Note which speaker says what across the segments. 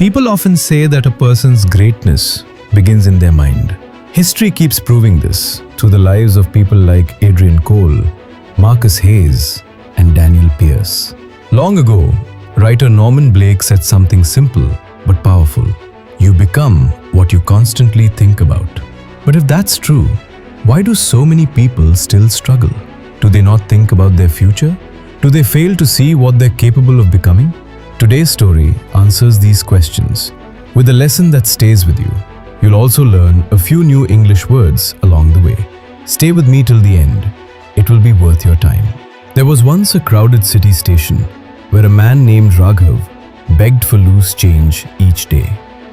Speaker 1: People often say that a person's greatness begins in their mind. History keeps proving this through the lives of people like Adrian Cole, Marcus Hayes, and Daniel Pierce. Long ago, writer Norman Blake said something simple but powerful. You become what you constantly think about. But if that's true, why do so many people still struggle? Do they not think about their future? Do they fail to see what they're capable of becoming? Today's story answers these questions with a lesson that stays with you. You'll also learn a few new English words along the way. Stay with me till the end. It will be worth your time. There was once a crowded city station where a man named Raghav begged for loose change each day.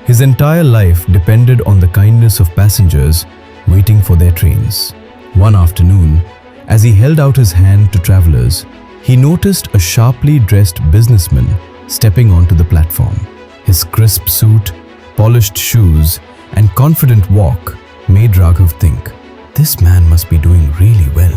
Speaker 1: His entire life depended on the kindness of passengers waiting for their trains. One afternoon, as he held out his hand to travelers, he noticed a sharply dressed businessman stepping onto the platform. His crisp suit, polished shoes, and confident walk made Raghav think, "This man must be doing really well.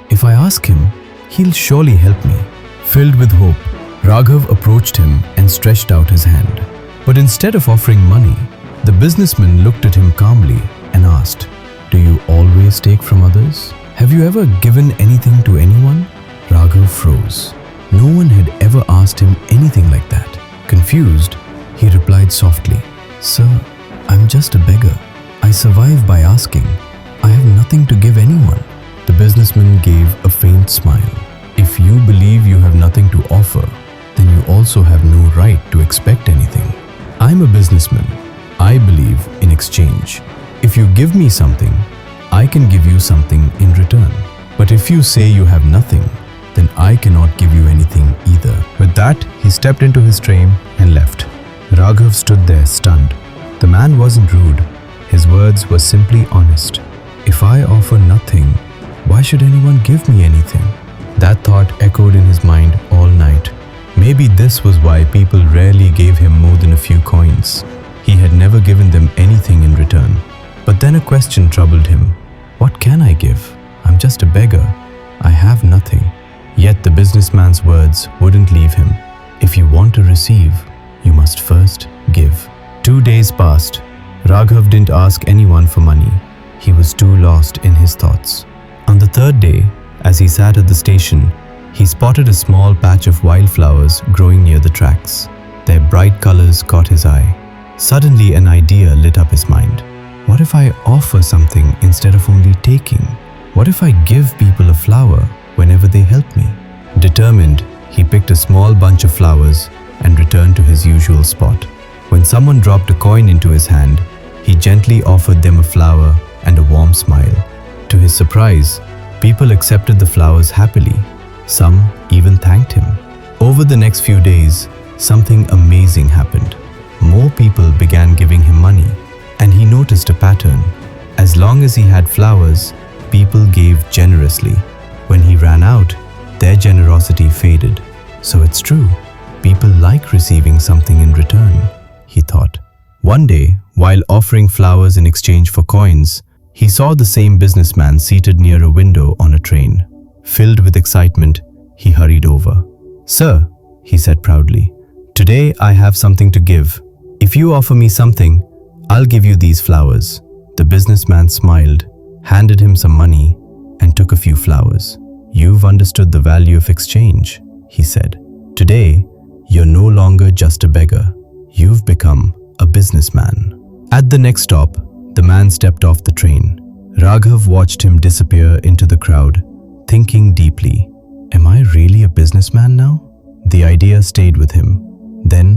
Speaker 1: If I ask him, he'll surely help me." Filled with hope, Raghav approached him and stretched out his hand. But instead of offering money, the businessman looked at him calmly and asked, "Do you always take from others? Have you ever given anything to anyone?" Raghav froze. No one had ever asked him anything like that. Confused, he replied softly, "Sir, I'm just a beggar. I survive by asking. I have nothing to give anyone." The businessman gave a faint smile. "If you believe you have nothing to offer, then you also have no right to expect anything. I'm a businessman. I believe in exchange. If you give me something, I can give you something in return. But if you say you have nothing, then I cannot give you anything either." With that, he stepped into his train and left. Raghav stood there stunned. The man wasn't rude. His words were simply honest. If I offer nothing, why should anyone give me anything? That thought echoed in his mind all night. Maybe this was why people rarely gave him more than a few coins. He had never given them anything in return. But then a question troubled him. What can I give? I'm just a beggar. I have nothing. Yet the businessman's words wouldn't leave him. If you want to receive, you must first give. 2 days passed. Raghav didn't ask anyone for money. He was too lost in his thoughts. On the third day, as he sat at the station, he spotted a small patch of wildflowers growing near the tracks. Their bright colors caught his eye. Suddenly, an idea lit up his mind. What if I offer something instead of only taking? What if I give people a flower whenever they help me? Determined, he picked a small bunch of flowers and returned to his usual spot. When someone dropped a coin into his hand, he gently offered them a flower and a warm smile. To his surprise, people accepted the flowers happily. Some even thanked him. Over the next few days, something amazing happened. More people began giving him money, and he noticed a pattern. As long as he had flowers, people gave generously. When he ran out, their generosity faded. So it's true, people like receiving something in return, he thought. One day, while offering flowers in exchange for coins, he saw the same businessman seated near a window on a train. Filled with excitement, he hurried over. "Sir," he said proudly, "today I have something to give. If you offer me something, I'll give you these flowers." The businessman smiled, handed him some money, and took a few flowers. "You've understood the value of exchange," he said. "Today, you're no longer just a beggar. You've become a businessman." At the next stop, the man stepped off the train. Raghav watched him disappear into the crowd, thinking deeply, "Am I really a businessman now?" The idea stayed with him. Then,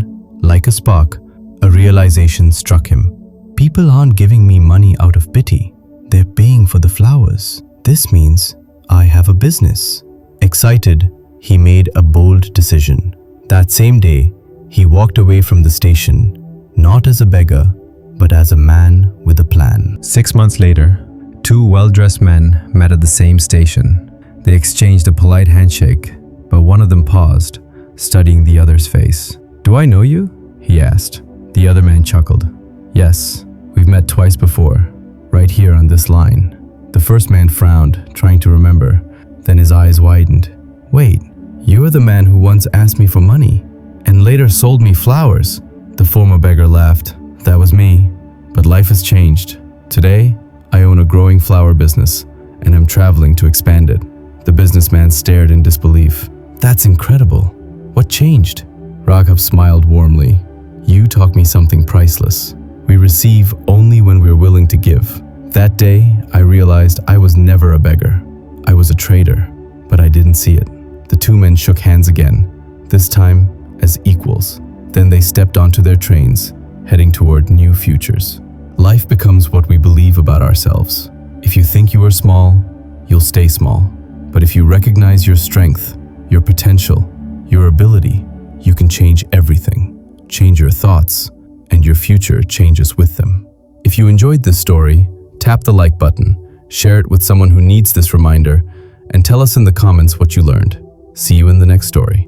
Speaker 1: like a spark, a realization struck him. People aren't giving me money out of pity. They're paying for the flowers. This means I have a business. Excited, he made a bold decision. That same day, he walked away from the station, not as a beggar, but as a man with a plan.
Speaker 2: 6 months later, 2 well-dressed men met at the same station. They exchanged a polite handshake, but one of them paused, studying the other's face. "Do I know you?" he asked. The other man chuckled. "Yes, we've met twice before, right here on this line." The first man frowned, trying to remember. Then his eyes widened. "Wait, you are the man who once asked me for money and later sold me flowers. The former beggar laughed. That was me. But life has changed. Today, I own a growing flower business, and I'm traveling to expand it. The businessman stared in disbelief. That's incredible. What changed? Raghav smiled warmly. You taught me something priceless. We receive only when we're willing to give. That day, I realized I was never a beggar. I was a trader, but I didn't see it. The two men shook hands again, this time as equals. Then they stepped onto their trains, heading toward new futures. Life becomes what we believe about ourselves. If you think you are small, you'll stay small. But if you recognize your strength, your potential, your ability, you can change everything. Change your thoughts, and your future changes with them. If you enjoyed this story, tap the like button, share it with someone who needs this reminder, and tell us in the comments what you learned. See you in the next story.